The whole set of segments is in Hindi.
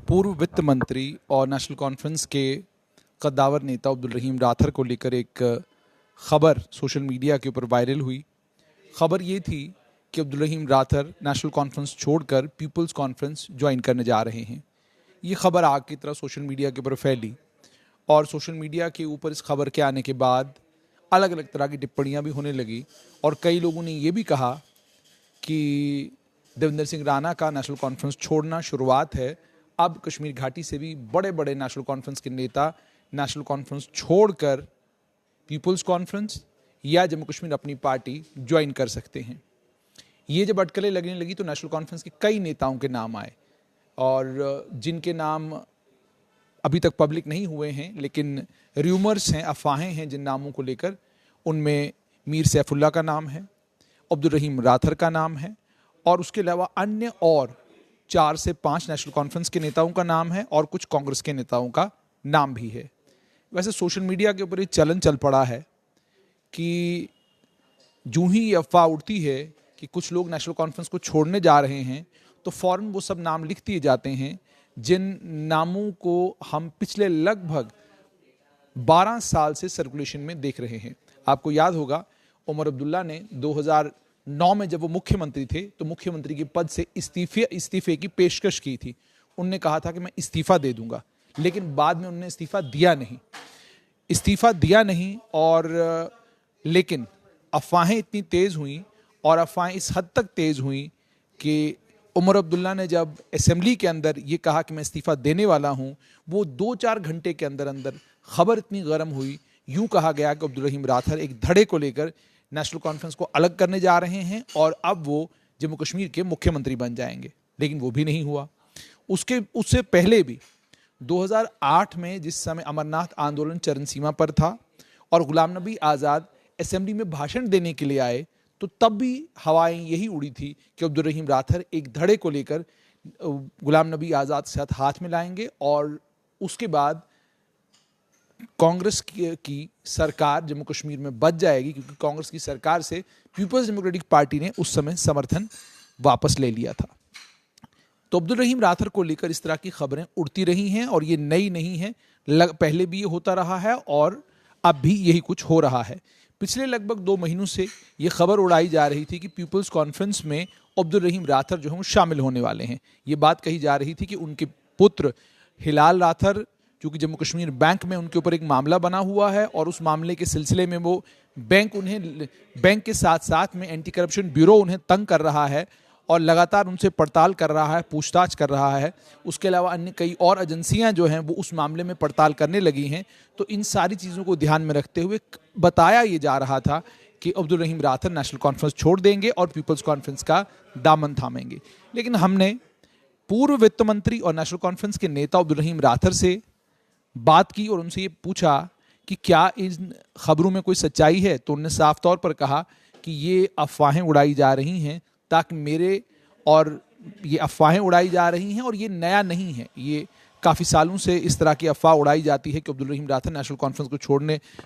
पूर्व वित्त मंत्री और नेशनल कॉन्फ्रेंस के कद्दावर नेता अब्दुल रहीम राथर को लेकर एक खबर सोशल मीडिया के ऊपर वायरल हुई। खबर ये थी कि अब्दुल रहीम राथर नेशनल कॉन्फ्रेंस छोड़कर पीपल्स कॉन्फ्रेंस ज्वाइन करने जा रहे हैं। ये खबर आग की तरह सोशल मीडिया के ऊपर फैली और सोशल मीडिया के ऊपर इस खबर के आने के बाद अलग अलग तरह की टिप्पणियां भी होने लगी और कई लोगों ने ये भी कहा कि देवेंद्र सिंह राणा का नेशनल कॉन्फ्रेंस छोड़ना शुरुआत है। अब कश्मीर घाटी से भी बड़े बड़े नेशनल कॉन्फ्रेंस के नेता नेशनल कॉन्फ्रेंस छोड़कर पीपल्स कॉन्फ्रेंस या जम्मू कश्मीर अपनी पार्टी ज्वाइन कर सकते हैं। ये जब अटकलें लगने लगी तो नेशनल कॉन्फ्रेंस के कई नेताओं के नाम आए और जिनके नाम अभी तक पब्लिक नहीं हुए हैं लेकिन र्यूमर्स हैं, अफवाहें हैं जिन नामों को लेकर। उनमें मीर सैफुल्ला का नाम है, अब्दुल रहीम राथर का नाम है और उसके अलावा अन्य और 4 से 5 नेशनल कॉन्फ्रेंस के नेताओं का नाम है और कुछ कांग्रेस के नेताओं का नाम भी है। वैसे सोशल मीडिया के ऊपर एक चलन चल पड़ा है कि जूं ही ये अफवाह उड़ती है कि कुछ लोग नेशनल कॉन्फ्रेंस को छोड़ने जा रहे हैं तो फौरन वो सब नाम लिख दिए जाते हैं जिन नामों को हम पिछले लगभग 12 साल से सर्कुलेशन में देख रहे हैं। आपको याद होगा उमर अब्दुल्ला ने 2009 में जब वो मुख्यमंत्री थे तो मुख्यमंत्री के पद से इस्तीफे की पेशकश की थी। उनने कहा था कि मैं इस्तीफा दे दूंगा, लेकिन बाद में उन्होंने इस्तीफा दिया नहीं और लेकिन अफवाहें इतनी तेज़ हुई और अफवाहें इस हद तक तेज़ हुई कि उमर अब्दुल्ला ने जब असेंबली के अंदर ये कहा कि मैं इस्तीफा देने वाला हूँ, वो 2-4 घंटे के अंदर अंदर खबर इतनी गर्म हुई, यूँ कहा गया कि अब्दुल रहीम राथर एक धड़े को लेकर नेशनल कॉन्फ्रेंस को अलग करने जा रहे हैं और अब वो जम्मू कश्मीर के मुख्यमंत्री बन जाएंगे। लेकिन वो भी नहीं हुआ। उससे पहले भी 2008 में जिस समय अमरनाथ आंदोलन चरम सीमा पर था और गुलाम नबी आज़ाद असेंबली में भाषण देने के लिए आए तो तब भी हवाएं यही उड़ी थी कि अब्दुल रहीम राथर एक धड़े को लेकर गुलाम नबी आज़ाद के साथ हाथ मिलाएंगे और उसके बाद कांग्रेस की सरकार जम्मू कश्मीर में बच जाएगी, क्योंकि कांग्रेस की सरकार से पीपल्स डेमोक्रेटिक पार्टी ने उस समय समर्थन वापस ले लिया था। तो अब्दुल रहीम राथर को लेकर इस तरह की खबरें उड़ती रही हैं और ये नई नहीं है, पहले भी ये होता रहा है और अब भी यही कुछ हो रहा है। पिछले लगभग 2 महीनों से ये खबर उड़ाई जा रही थी कि पीपल्स कॉन्फ्रेंस में अब्दुल रहीम राथर जो हैं वो शामिल होने वाले हैं। ये बात कही जा रही थी कि उनके पुत्र हिलाल राथर, क्योंकि जम्मू कश्मीर बैंक में उनके ऊपर एक मामला बना हुआ है और उस मामले के सिलसिले में वो बैंक के साथ साथ में एंटी करप्शन ब्यूरो उन्हें तंग कर रहा है और लगातार उनसे पड़ताल कर रहा है, पूछताछ कर रहा है। उसके अलावा अन्य कई और एजेंसियां जो हैं वो उस मामले में पड़ताल करने लगी हैं। तो इन सारी चीज़ों को ध्यान में रखते हुए बताया ये जा रहा था कि अब्दुल रहीम राथर नेशनल कॉन्फ्रेंस छोड़ देंगे और पीपल्स कॉन्फ्रेंस का दामन थामेंगे। लेकिन हमने पूर्व वित्त मंत्री और नेशनल कॉन्फ्रेंस के नेता अब्दुल रहीम राथर से बात की और उनसे ये पूछा कि क्या इन खबरों में कोई सच्चाई है। तो उन्होंने साफ तौर पर कहा कि ये अफवाहें उड़ाई जा रही हैं ताकि ये अफवाहें उड़ाई जा रही हैं और ये नया नहीं है। ये काफ़ी सालों से इस तरह की अफवाह उड़ाई जाती है कि अब्दुल रहीम राथर नेशनल कॉन्फ्रेंस को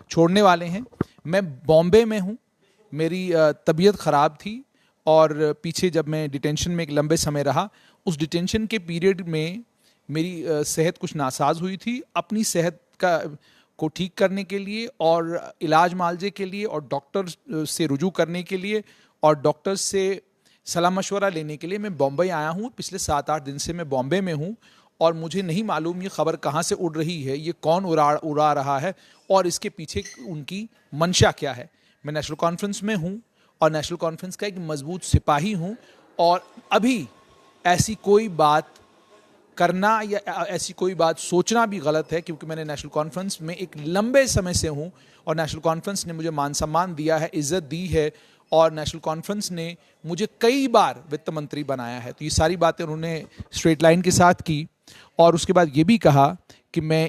छोड़ने वाले हैं। मैं बॉम्बे में हूँ, मेरी तबीयत ख़राब थी और पीछे जब मैं डिटेंशन में एक लंबे समय रहा, उस डिटेंशन के पीरियड में मेरी सेहत कुछ नासाज हुई थी। अपनी सेहत को ठीक करने के लिए और इलाज मालजे के लिए और डॉक्टर से रुजू करने के लिए और डॉक्टर से सलाह मशवरा लेने के लिए मैं बॉम्बे आया हूँ। पिछले 7-8 दिन से मैं बॉम्बे में हूँ और मुझे नहीं मालूम ये खबर कहाँ से उड़ रही है, ये कौन उड़ा रहा है और इसके पीछे उनकी मंशा क्या है। मैं नेशनल कॉन्फ्रेंस में हूँ और नेशनल कॉन्फ्रेंस का एक मजबूत सिपाही हूँ और अभी ऐसी कोई बात करना या ऐसी कोई बात सोचना भी गलत है, क्योंकि मैंने नेशनल कॉन्फ्रेंस में एक लंबे समय से हूँ और नेशनल कॉन्फ्रेंस ने मुझे मान सम्मान दिया है, इज्जत दी है और नेशनल कॉन्फ्रेंस ने मुझे कई बार वित्त मंत्री बनाया है। तो ये सारी बातें उन्होंने स्ट्रेट लाइन के साथ की और उसके बाद ये भी कहा कि मैं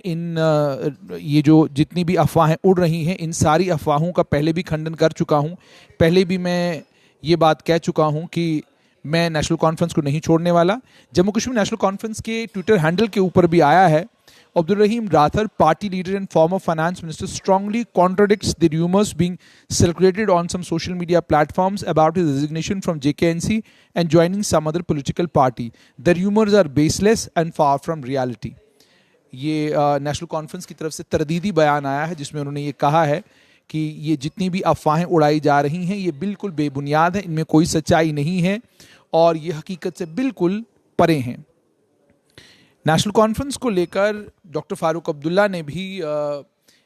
ये जो जितनी भी अफवाहें उड़ रही हैं इन सारी अफवाहों का पहले भी खंडन कर चुका हूँ। पहले भी मैं ये बात कह चुका हूँ कि मैं नेशनल कॉन्फ्रेंस को नहीं छोड़ने वाला। जम्मू कश्मीर नेशनल कॉन्फ्रेंस के ट्विटर हैंडल के ऊपर भी आया है Abdul Rahim Rathar, party leader and former finance minister, strongly contradicts the rumors being circulated on some social media platforms about his resignation from JKNC and joining some other political party. The rumors are baseless and far from reality. ये नेशनल कॉन्फ्रेंस की तरफ से तरदीदी बयान आया है जिसमें उन्होंने ये कहा है कि ये जितनी भी अफवाहें उड़ाई जा रही हैं ये बिल्कुल बेबुनियाद हैं, इनमें कोई सच्चाई नहीं है और ये हकीकत से बिल्कुल परे हैं। नेशनल कॉन्फ्रेंस को लेकर डॉक्टर फारूक अब्दुल्ला ने भी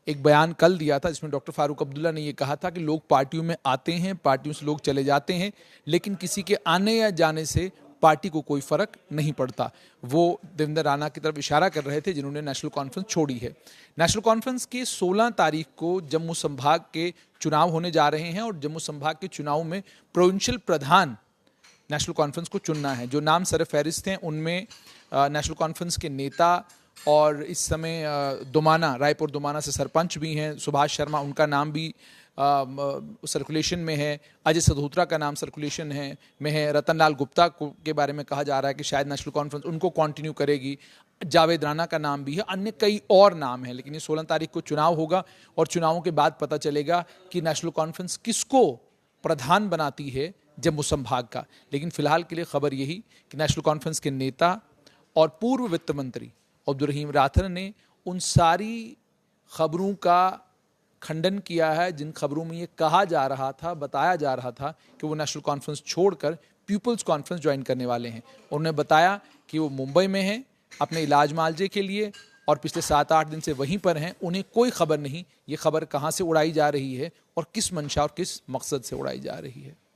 एक बयान कल दिया था जिसमें डॉक्टर फारूक अब्दुल्ला ने ये कहा था कि लोग पार्टियों में आते हैं, पार्टियों से लोग चले जाते हैं, लेकिन किसी के आने या जाने से पार्टी को कोई फर्क नहीं पड़ता। वो देवेंद्र राणा की तरफ इशारा कर रहे थे जिन्होंने नेशनल कॉन्फ्रेंस छोड़ी है। नेशनल कॉन्फ्रेंस के 16 तारीख को जम्मू संभाग के चुनाव होने जा रहे हैं और जम्मू संभाग के चुनाव में प्रोविंशियल प्रधान नेशनल कॉन्फ्रेंस को चुनना है। जो नाम सर फहरिस्त हैं उनमें नेशनल कॉन्फ्रेंस के नेता और इस समय दुमाना, रायपुर दुमाना से सरपंच भी हैं, सुभाष शर्मा, उनका नाम भी सर्कुलेशन में है, अजय सधोत्रा का नाम सर्कुलेशन में है, रतन लाल गुप्ता के बारे में कहा जा रहा है कि शायद नेशनल कॉन्फ्रेंस उनको कंटिन्यू करेगी, जावेद राणा का नाम भी है, अन्य कई और नाम हैं। लेकिन ये 16 तारीख को चुनाव होगा और चुनावों के बाद पता चलेगा कि नेशनल कॉन्फ्रेंस किसको प्रधान बनाती है जम्मू संभाग का। लेकिन फिलहाल के लिए खबर यही कि नेशनल कॉन्फ्रेंस के नेता और पूर्व वित्त मंत्री अब्दुल रहीम राथर ने उन सारी खबरों का खंडन किया है जिन खबरों में ये कहा जा रहा था, बताया जा रहा था कि वो नेशनल कॉन्फ्रेंस छोड़कर पीपल्स कॉन्फ्रेंस ज्वाइन करने वाले हैं। उन्होंने बताया कि वो मुंबई में हैं अपने इलाज मुआवजे के लिए और पिछले 7-8 दिन से वहीं पर हैं, उन्हें कोई खबर नहीं ये खबर कहाँ से उड़ाई जा रही है और किस मंशा और किस मकसद से उड़ाई जा रही है।